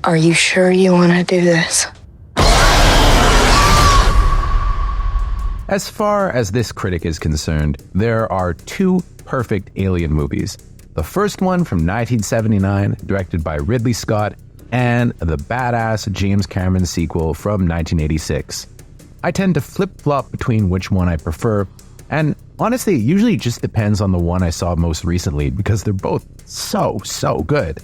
Are you sure you want to do this? As far as this critic is concerned, there are two perfect Alien movies. The first one from 1979, directed by Ridley Scott, and the badass James Cameron sequel from 1986. I tend to flip-flop between which one I prefer, and honestly, it usually just depends on the one I saw most recently because they're both so good.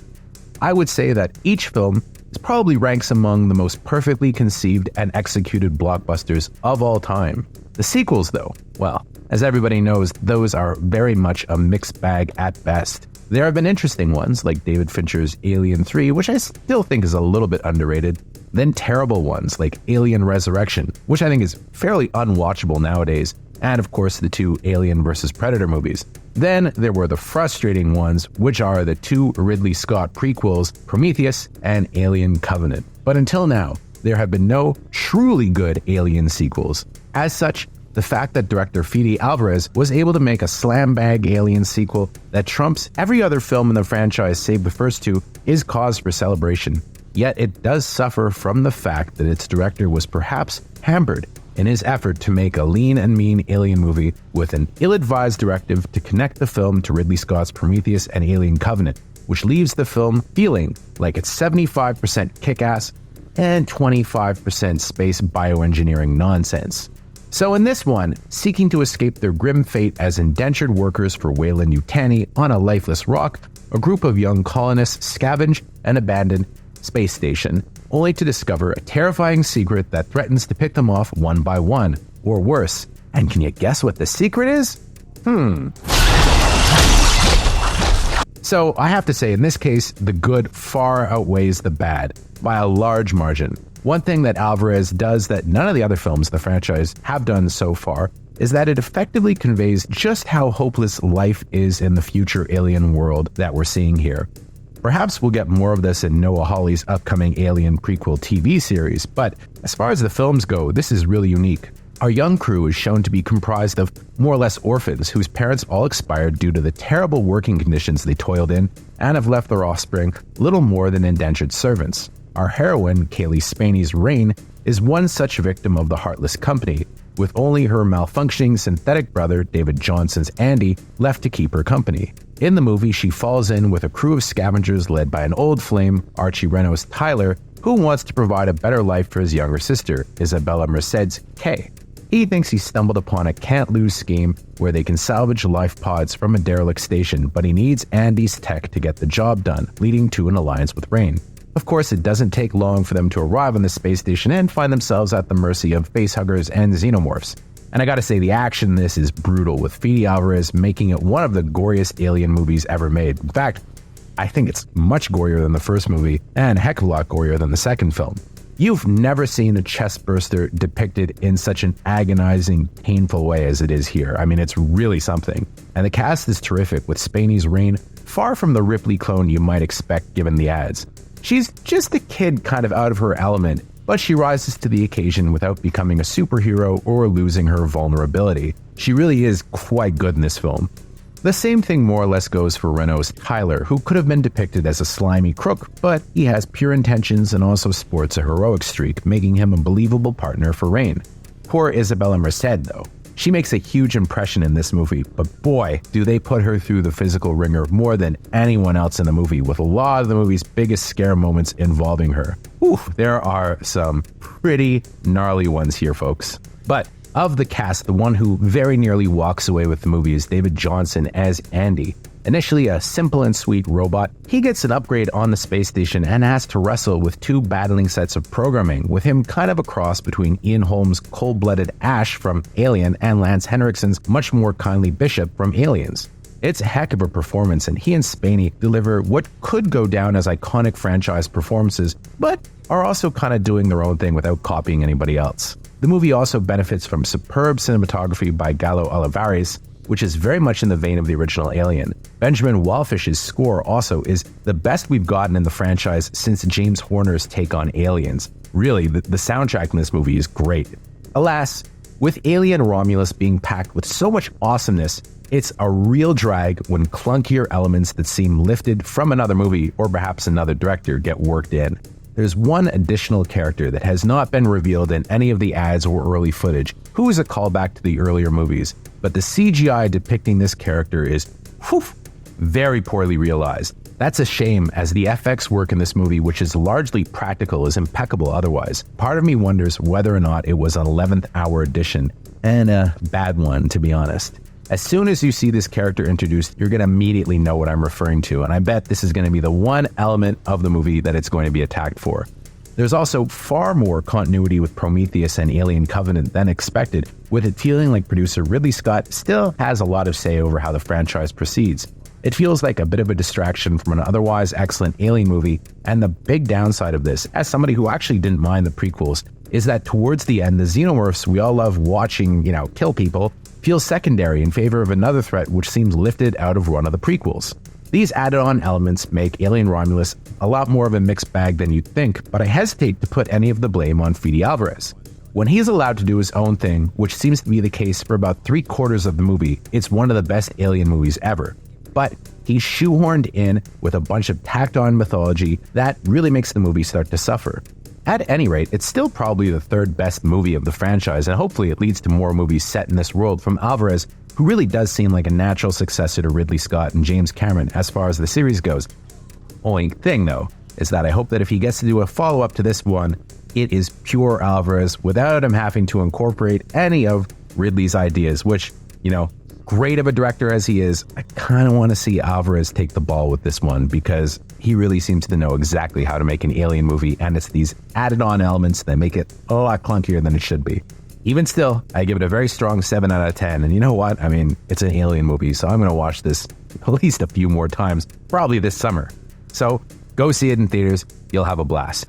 I would say that each film is probably ranks among the most perfectly conceived and executed blockbusters of all time. The sequels, though, well, as everybody knows, those are very much a mixed bag at best. There have been interesting ones, like David Fincher's Alien 3, which I still think is a little bit underrated. Then terrible ones, like Alien Resurrection, which I think is fairly unwatchable nowadays. And of course, the two Alien vs. Predator movies. Then there were the frustrating ones, which are the two Ridley Scott prequels, Prometheus and Alien Covenant. But until now, there have been no truly good Alien sequels. As such, the fact that director Fede Alvarez was able to make a slam bag Alien sequel that trumps every other film in the franchise save the first two is cause for celebration. Yet it does suffer from the fact that its director was perhaps hampered in his effort to make a lean and mean Alien movie with an ill-advised directive to connect the film to Ridley Scott's Prometheus and Alien Covenant, which leaves the film feeling like it's 75% kick-ass and 25% space bioengineering nonsense. So in this one, seeking to escape their grim fate as indentured workers for Weyland-Yutani on a lifeless rock, a group of young colonists scavenge an abandoned space station, only to discover a terrifying secret that threatens to pick them off one by one, or worse. And can you guess what the secret is? So I have to say, in this case, the good far outweighs the bad by a large margin. One thing that Alvarez does that none of the other films in the franchise have done so far is that it effectively conveys just how hopeless life is in the future alien world that we're seeing here. Perhaps we'll get more of this in Noah Hawley's upcoming Alien prequel TV series, but as far as the films go, this is really unique. Our young crew is shown to be comprised of more or less orphans whose parents all expired due to the terrible working conditions they toiled in and have left their offspring little more than indentured servants. Our heroine, Kaylee Spaney's Rain, is one such victim of the heartless company, with only her malfunctioning synthetic brother, David Johnson's Andy, left to keep her company. In the movie, she falls in with a crew of scavengers led by an old flame, Archie Renault's Tyler, who wants to provide a better life for his younger sister, Isabella Merced's Kay. He thinks he stumbled upon a can't-lose scheme where they can salvage life pods from a derelict station, but he needs Andy's tech to get the job done, leading to an alliance with Rain. Of course, it doesn't take long for them to arrive on the space station and find themselves at the mercy of facehuggers and xenomorphs. And I gotta say, the action in this is brutal, with Fede Alvarez making it one of the goriest Alien movies ever made. In fact, I think it's much gorier than the first movie, and a heck of a lot gorier than the second film. You've never seen a chest burster depicted in such an agonizing, painful way as it is here. I mean, it's really something. And the cast is terrific, with Spaney's Rain far from the Ripley clone you might expect given the ads. She's just a kid kind of out of her element, but she rises to the occasion without becoming a superhero or losing her vulnerability. She really is quite good in this film. The same thing more or less goes for Renault's Tyler, who could have been depicted as a slimy crook, but he has pure intentions and also sports a heroic streak, making him a believable partner for Rain. Poor Isabella Merced, though. She makes a huge impression in this movie, but boy, do they put her through the physical ringer more than anyone else in the movie, with a lot of the movie's biggest scare moments involving her. There are some pretty gnarly ones here, folks. But of the cast, the one who very nearly walks away with the movie is David Johnson as Andy. Initially a simple and sweet robot, he gets an upgrade on the space station and has to wrestle with two battling sets of programming, with him kind of a cross between Ian Holmes' cold-blooded Ash from Alien and Lance Henriksen's much more kindly Bishop from Aliens. It's a heck of a performance, and he and Spaney deliver what could go down as iconic franchise performances, but are also kind of doing their own thing without copying anybody else. The movie also benefits from superb cinematography by Gallo Olivares, which is very much in the vein of the original Alien. Benjamin Wallfish's score also is the best we've gotten in the franchise since James Horner's take on Aliens. Really, the soundtrack in this movie is great. Alas, with Alien Romulus being packed with so much awesomeness, it's a real drag when clunkier elements that seem lifted from another movie or perhaps another director get worked in. there's one additional character that has not been revealed in any of the ads or early footage, who is a callback to the earlier movies, but the CGI depicting this character is, very poorly realized. That's a shame, as the FX work in this movie, which is largely practical, is impeccable otherwise. Part of me wonders whether or not it was an 11th hour edition, and a bad one, to be honest. As soon as you see this character introduced, you're going to immediately know what I'm referring to, and I bet this is going to be the one element of the movie that it's going to be attacked for. There's also far more continuity with Prometheus and Alien Covenant than expected, with it feeling like producer Ridley Scott still has a lot of say over how the franchise proceeds. It feels like a bit of a distraction from an otherwise excellent Alien movie, and the big downside of this, as somebody who actually didn't mind the prequels, is that towards the end, the xenomorphs we all love watching, kill people, feels secondary in favor of another threat which seems lifted out of one of the prequels. These added-on elements make Alien Romulus a lot more of a mixed bag than you'd think, but I hesitate to put any of the blame on Fede Alvarez. When he's allowed to do his own thing, which seems to be the case for about 3/4 of the movie, it's one of the best Alien movies ever. But he's shoehorned in with a bunch of tacked-on mythology that really makes the movie start to suffer. At any rate, it's still probably the third best movie of the franchise, and hopefully it leads to more movies set in this world from Alvarez, who really does seem like a natural successor to Ridley Scott and James Cameron as far as the series goes. Only thing, though, is that I hope that if he gets to do a follow-up to this one, it is pure Alvarez without him having to incorporate any of Ridley's ideas, which, great of a director as he is, I kind of want to see Alvarez take the ball with this one, because he really seems to know exactly how to make an Alien movie, and it's these added-on elements that make it a lot clunkier than it should be. Even still, I give it a very strong 7 out of 10, and you know what? I mean, it's an Alien movie, so I'm going to watch this at least a few more times, probably this summer. So, go see it in theaters, you'll have a blast.